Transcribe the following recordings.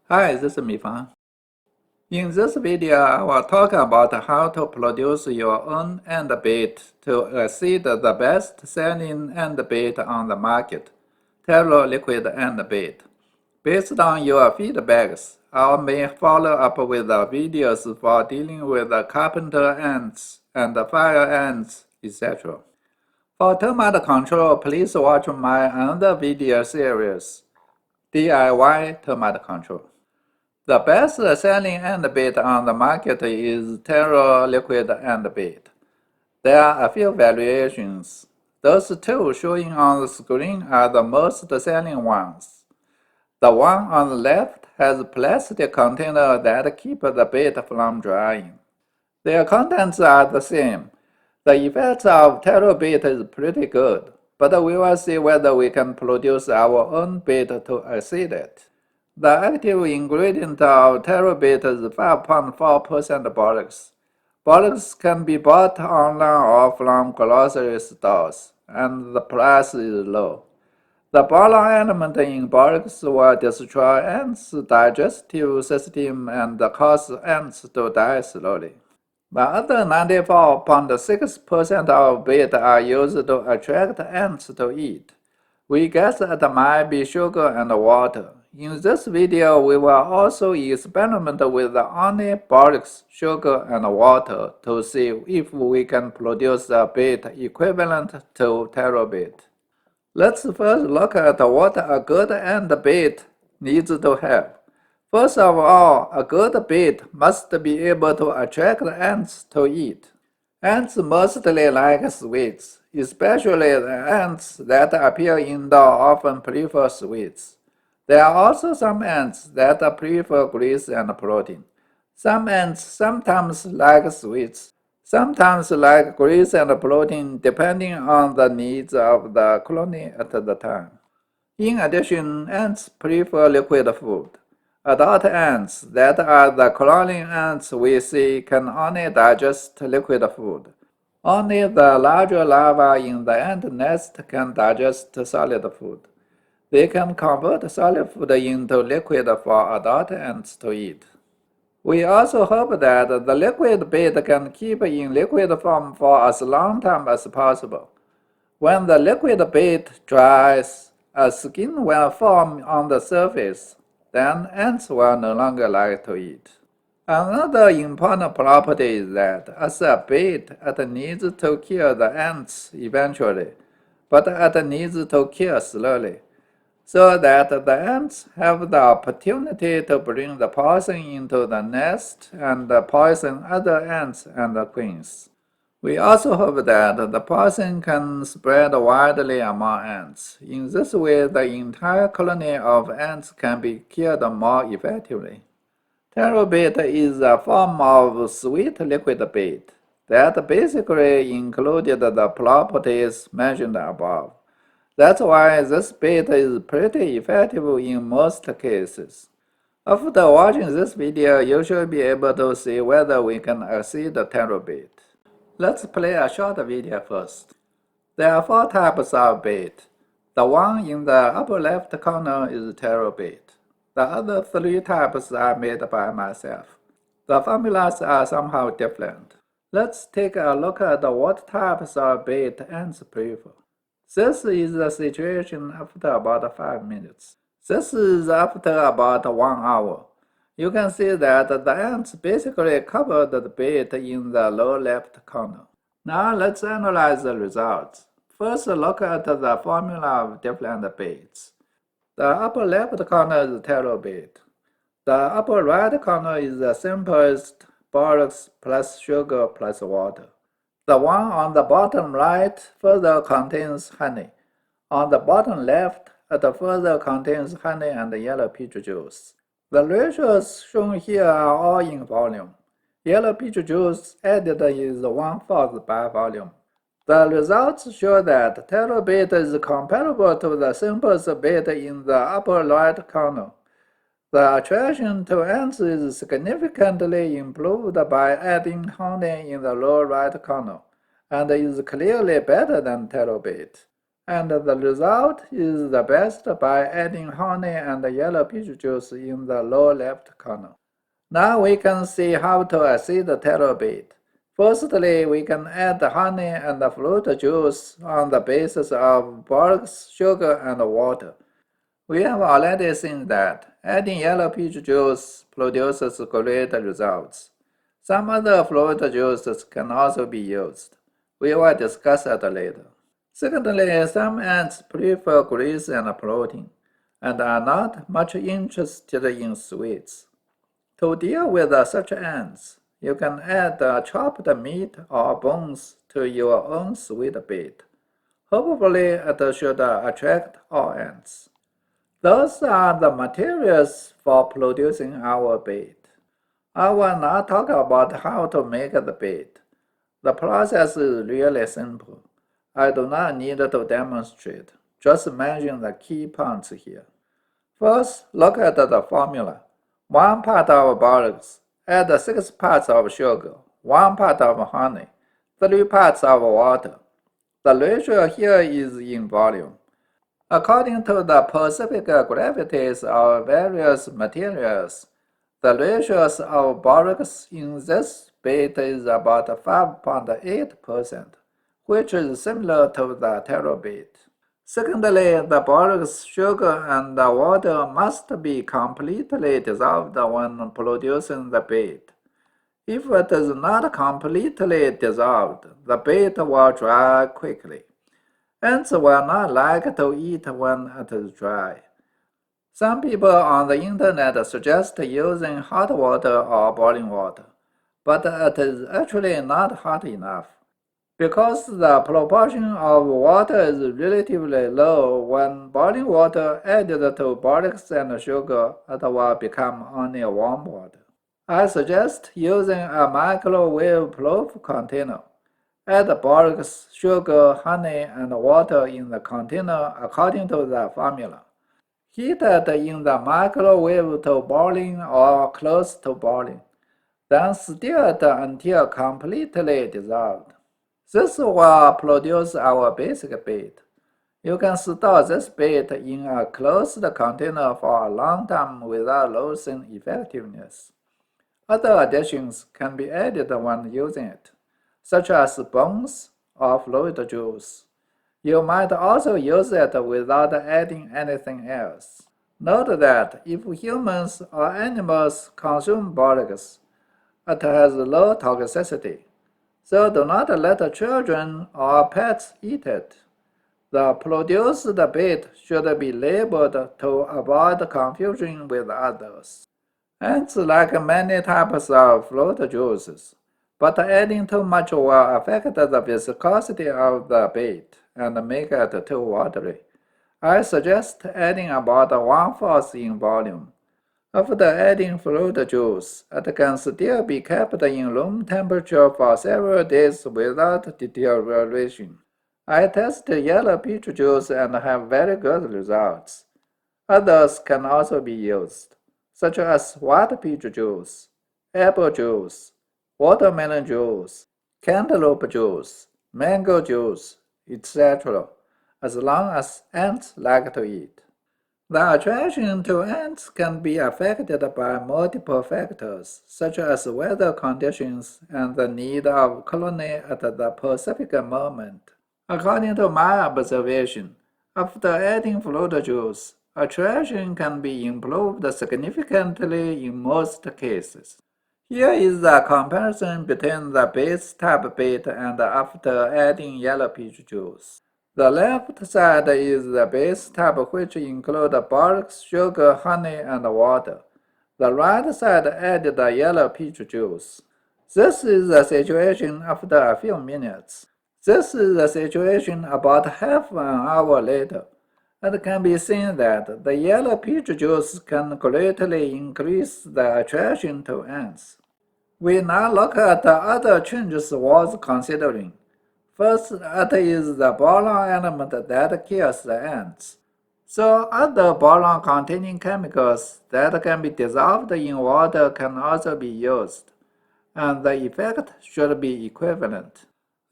Hi, this is Mifan. In this video, I will talk about how to produce your own AND bit to exceed the best-selling AND bit on the market, Tero Liquid AND bit. Based on your feedbacks, I may follow up with videos for dealing with carpenter ants and fire ants, etc. For termite control, please watch my another video series, DIY Termite Control. The best-selling AND bit on the market is Tero Liquid AND bit. There are a few variations. Those two showing on the screen are the most selling ones. The one on the left has a plastic container that keeps the bit from drying. Their contents are the same. The effect of Tero bit is pretty good, but we will see whether we can produce our own bit to exceed it. The active ingredient of TerraBit is 5.4% borax. Borax can be bought online or from grocery stores, and the price is low. The boron element in borax will destroy ants' digestive system and cause ants to die slowly. The other 94.6% of bait are used to attract ants to eat. We guess it might be sugar and water. In this video, we will also experiment with only borax, sugar, and water to see if we can produce a bait equivalent to TerraBit. Let's first look at what a good ant bait needs to have. First of all, a good bait must be able to attract ants to eat. Ants mostly like sweets, especially the ants that appear indoor often prefer sweets. There are also some ants that prefer grease and protein. Some ants sometimes like sweets, sometimes like grease and protein depending on the needs of the colony at the time. In addition, ants prefer liquid food. Adult ants, that are the colony ants we see, can only digest liquid food. Only the larger larvae in the ant nest can digest solid food. They can convert solid food into liquid for adult ants to eat. We also hope that the liquid bait can keep in liquid form for as long time as possible. When the liquid bait dries, a skin will form on the surface. Then ants will no longer like to eat. Another important property is that as a bait, it needs to kill the ants eventually, but it needs to kill slowly, so that the ants have the opportunity to bring the poison into the nest and poison other ants and queens. We also hope that the poison can spread widely among ants. In this way, the entire colony of ants can be killed more effectively. TerraBait is a form of sweet liquid bait that basically included the properties mentioned above. That's why this bait is pretty effective in most cases. After watching this video, you should be able to see whether we can exceed the TerraBait. Let's play a short video first. There are 4 types of bait. The one in the upper left corner is TerraBait. The other 3 types are made by myself. The formulas are somehow different. Let's take a look at what types of bait ants prefer. This is the situation after about 5 minutes. This is after about 1 hour. You can see that the ants basically covered the bait in the lower left corner. Now let's analyze the results. First, look at the formula of different baits. The upper left corner is TerraBait. The upper right corner is the simplest borax plus sugar plus water. The one on the bottom right further contains honey. On the bottom left, it further contains honey and yellow peach juice. The ratios shown here are all in volume. Yellow peach juice added is 1/4 by volume. The results show that TerraBait is comparable to the simplest bait in the upper right corner. The attraction to ants is significantly improved by adding honey in the lower right corner, and is clearly better than TerraBait. and the result is the best by adding honey and yellow peach juice in the lower left corner. Now we can see how to acid tetrabate. Firstly, we can add honey and fruit juice on the basis of borax, sugar, and water. We have already seen that adding yellow peach juice produces great results. Some other fruit juices can also be used. We will discuss that later. Secondly, some ants prefer grease and protein and are not much interested in sweets. To deal with such ants, you can add chopped meat or bones to your own sweet bait. Hopefully, it should attract all ants. Those are the materials for producing our bait. I will not talk about how to make the bait. The process is really simple. I do not need to demonstrate, just mention the key points here. First, look at the formula. 1 part of borax, add 6 parts of sugar, 1 part of honey, 3 parts of water. The ratio here is in volume. According to the specific gravities of various materials, the ratios of borax in this bait is about 5.8%, which is similar to the tetrabate. Secondly, the borax, sugar, and the water must be completely dissolved when producing the bait. If it is not completely dissolved, the bait will dry quickly. Ants will not like to eat when it is dry. Some people on the internet suggest using hot water or boiling water, but it is actually not hot enough. Because the proportion of water is relatively low, when boiling water added to borax and sugar, it will become only warm water. I suggest using a microwave-proof container. Add borax, sugar, honey, and water in the container according to the formula. Heat it in the microwave to boiling or close to boiling. Then stir it until completely dissolved. This will produce our basic bait. You can store this bait in a closed container for a long time without losing effectiveness. Other additions can be added when using it, such as bones or fluid juice. You might also use it without adding anything else. Note that if humans or animals consume borax, it has low toxicity, so do not let children or pets eat it. The produced bait should be labeled to avoid confusion with others. Ants like many types of fruit juices, but adding too much will affect the viscosity of the bait and make it too watery. I suggest adding about 1/4 in volume. After adding fruit juice, it can still be kept in room temperature for several days without deterioration. I tested yellow peach juice and have very good results. Others can also be used, such as white peach juice, apple juice, watermelon juice, cantaloupe juice, mango juice, etc., as long as ants like to eat. The attraction to ants can be affected by multiple factors, such as weather conditions and the need of colony at the specific moment. According to my observation, after adding fruit juice, attraction can be improved significantly in most cases. Here is a comparison between the base type bait and after adding yellow peach juice. The left side is the base type, which includes borax, sugar, honey, and water. The right side added the yellow peach juice. This is the situation after a few minutes. This is the situation about half an hour later. It can be seen that the yellow peach juice can greatly increase the attraction to ants. We now look at the other changes worth considering. First, it is the boron element that kills the ants. So other boron-containing chemicals that can be dissolved in water can also be used, and the effect should be equivalent.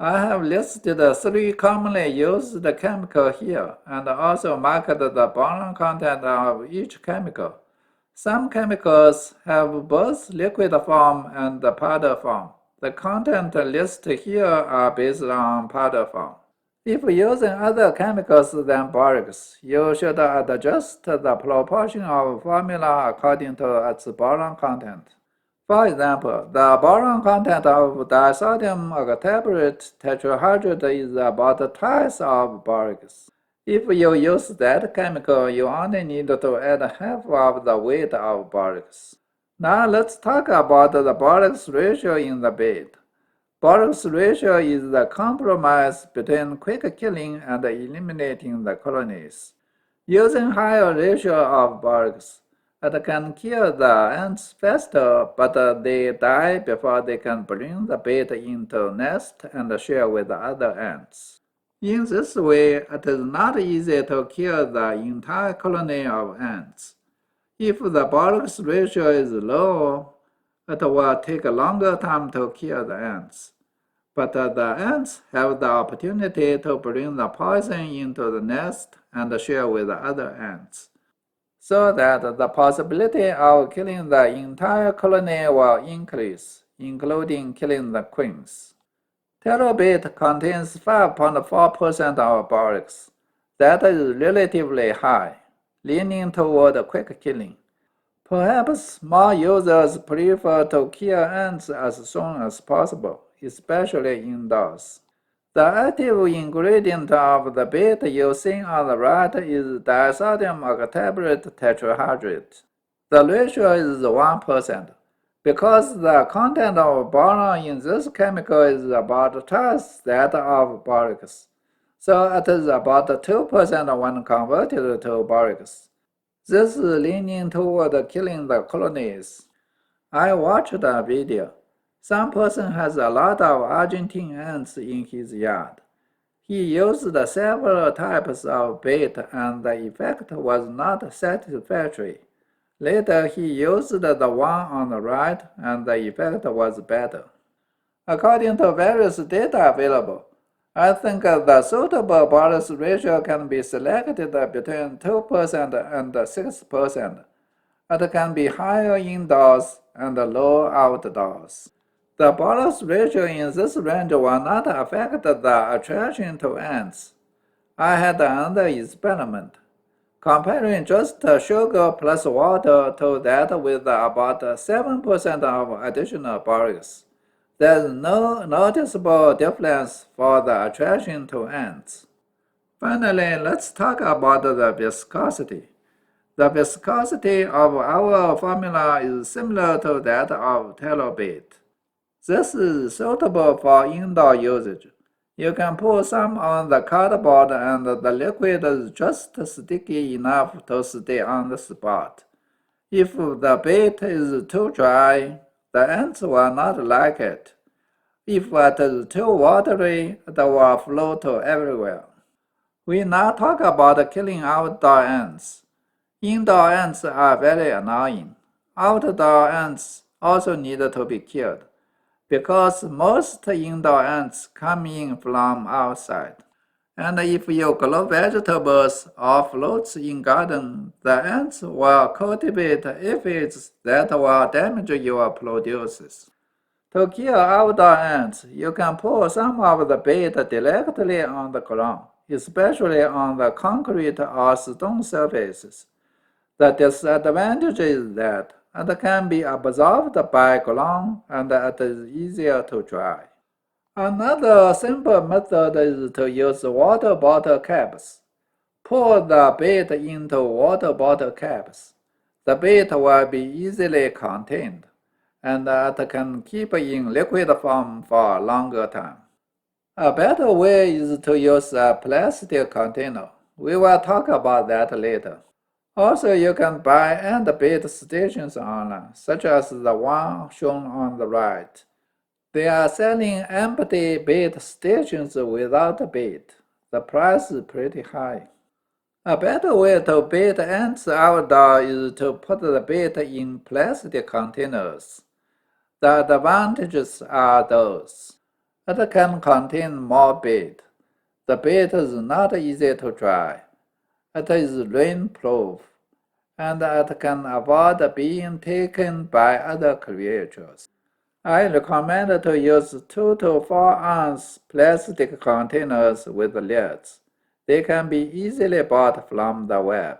I have listed 3 commonly used chemicals here and also marked the boron content of each chemical. Some chemicals have both liquid form and powder form. The content listed here are based on powder form. If using other chemicals than borax, you should adjust the proportion of formula according to its boron content. For example, the boron content of disodium octabrate tetrahydrate is about twice of borax. If you use that chemical, you only need to add half of the weight of borax. Now let's talk about the borax ratio in the bait. Borax ratio is the compromise between quick killing and eliminating the colonies. Using higher ratio of borax, it can kill the ants faster, but they die before they can bring the bait into nest and share with other ants. In this way, it is not easy to kill the entire colony of ants. If the borax ratio is low, it will take a longer time to kill the ants. But the ants have the opportunity to bring the poison into the nest and share with other ants, so that the possibility of killing the entire colony will increase, including killing the queens. Terabit contains 5.4% of borax. That is relatively high, leaning toward quick killing. Perhaps more users prefer to kill ants as soon as possible, especially indoors. The active ingredient of the bait you see on the right is disodium octabrate tetrahydrate. The ratio is 1%. Because the content of boron in this chemical is about twice that of borax, so it is about 2% when converted to borax. This is leaning toward killing the colonies. I watched a video. Some person has a lot of Argentine ants in his yard. He used several types of bait and the effect was not satisfactory. Later he used the one on the right and the effect was better. According to various data available, I think the suitable borax ratio can be selected between 2% and 6%. It can be higher indoors and low outdoors. The borax ratio in this range will not affect the attraction to ants. I had another experiment, comparing just sugar plus water to that with about 7% of additional borax. There is no noticeable difference for the attraction to ants. Finally, let's talk about the viscosity. The viscosity of our formula is similar to that of Terabit. This is suitable for indoor usage. You can put some on the cardboard and the liquid is just sticky enough to stay on the spot. If the bait is too dry, the ants will not like it. If it is too watery, it will float everywhere. We now talk about killing outdoor ants. Indoor ants are very annoying. Outdoor ants also need to be killed, because most indoor ants come in from outside. And if you grow vegetables or fruits in garden, the ants will cultivate aphids that will damage your produce. To kill outdoor ants, you can pour some of the bait directly on the ground, especially on the concrete or stone surfaces. The disadvantage is that it can be absorbed by ground and it is easier to dry. Another simple method is to use water bottle caps. Pour the bait into water bottle caps. The bait will be easily contained, and it can keep in liquid form for a longer time. A better way is to use a plastic container. We will talk about that later. Also, you can buy ant bait stations online, such as the one shown on the right. They are selling empty bait stations without bait. The price is pretty high. A better way to bait ants outdoor is to put the bait in plastic containers. The advantages are those. It can contain more bait. The bait is not easy to dry. It is rain-proof, and it can avoid being taken by other creatures. I recommend to use 2 to 4 ounce plastic containers with lids. They can be easily bought from the web.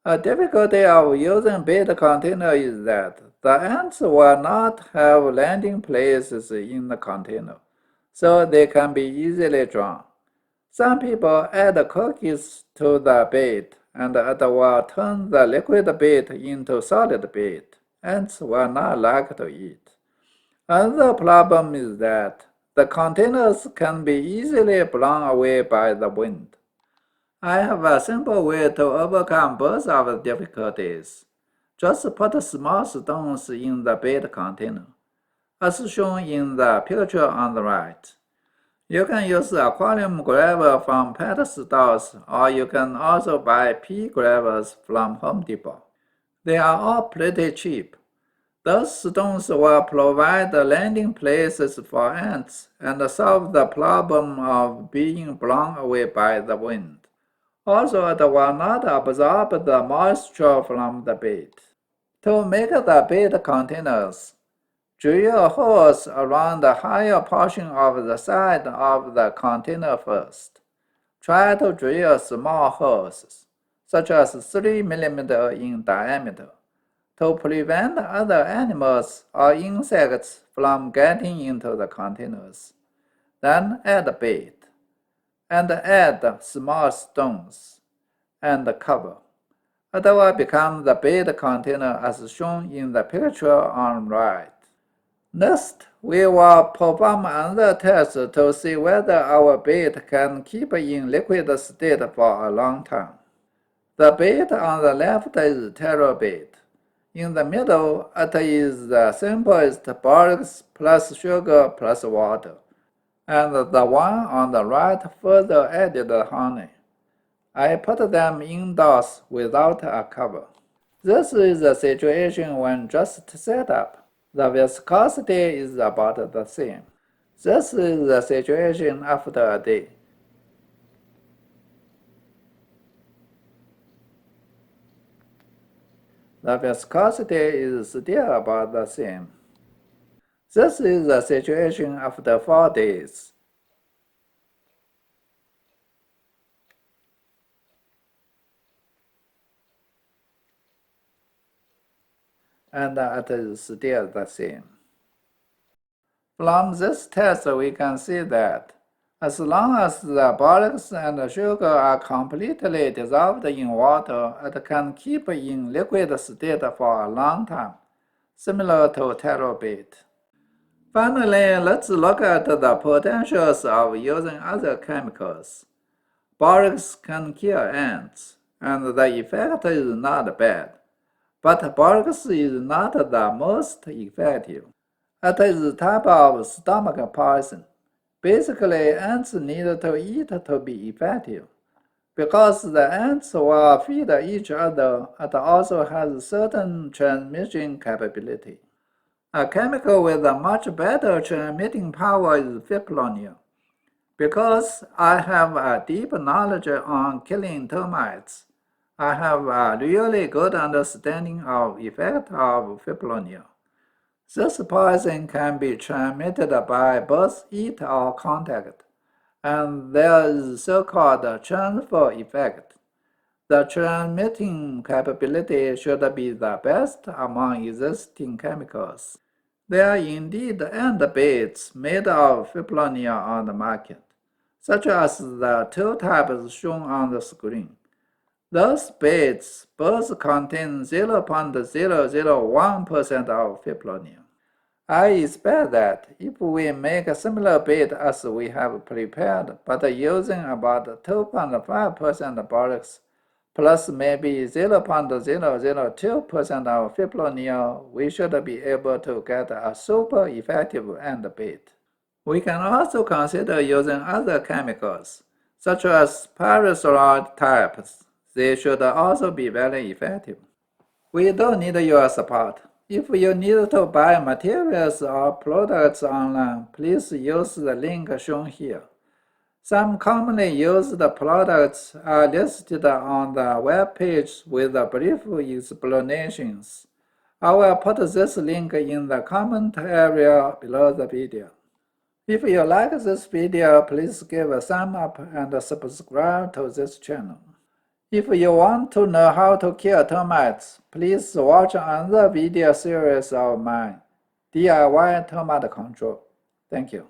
A difficulty of using bait container is that the ants will not have landing places in the container, so they can be easily drawn. Some people add cookies to the bait, and it will turn the liquid bait into solid bait. Ants will not like to eat. Another problem is that the containers can be easily blown away by the wind. I have a simple way to overcome both of the difficulties. Just put small stones in the bait container, as shown in the picture on the right. You can use aquarium gravel from pet stores, or you can also buy pea gravels from Home Depot. They are all pretty cheap. Those stones will provide landing places for ants and solve the problem of being blown away by the wind. Also, it will not absorb the moisture from the bait. To make the bait containers, drill holes around the higher portion of the side of the container first. Try to drill small holes, such as 3 mm in diameter, to prevent other animals or insects from getting into the containers. Then add bait, and add small stones, and cover. It will become the bait container as shown in the picture on right. Next, we will perform another test to see whether our bait can keep in liquid state for a long time. The bait on the left is taro bait. In the middle, it is the simplest borax plus sugar plus water, and the one on the right further added honey. I put them indoors without a cover. This is the situation when just set up. The viscosity is about the same. This is the situation after a day. The viscosity is still about the same. This is the situation after 4 days. And it is still the same. From this test, we can see that as long as the borax and sugar are completely dissolved in water, it can keep in liquid state for a long time, similar to taro bait. Finally, let's look at the potentials of using other chemicals. Borax can kill ants, and the effect is not bad. But borax is not the most effective. It is a type of stomach poison. Basically, ants need to eat to be effective. Because the ants will feed each other, it also has certain transmission capability. A chemical with a much better transmitting power is fipronil. Because I have a deep knowledge on killing termites, I have a really good understanding of the effect of fipronil. This poison can be transmitted by both heat or contact, and there is so-called transfer effect. The transmitting capability should be the best among existing chemicals. There are indeed ant baits made of fipronil on the market, such as the 2 types shown on the screen. Those baits both contain 0.001% of fipronil. I expect that if we make a similar bait as we have prepared, but using about 2.5% borax plus maybe 0.002% of fipronil, we should be able to get a super effective ant bait. We can also consider using other chemicals, such as pyrethroid types. They should also be very effective. We don't need your support. If you need to buy materials or products online, please use the link shown here. Some commonly used products are listed on the web page with brief explanations. I will put this link in the comment area below the video. If you like this video, please give a thumb up and subscribe to this channel. If you want to know how to kill termites, please watch another video series of mine, DIY Termite Control. Thank you.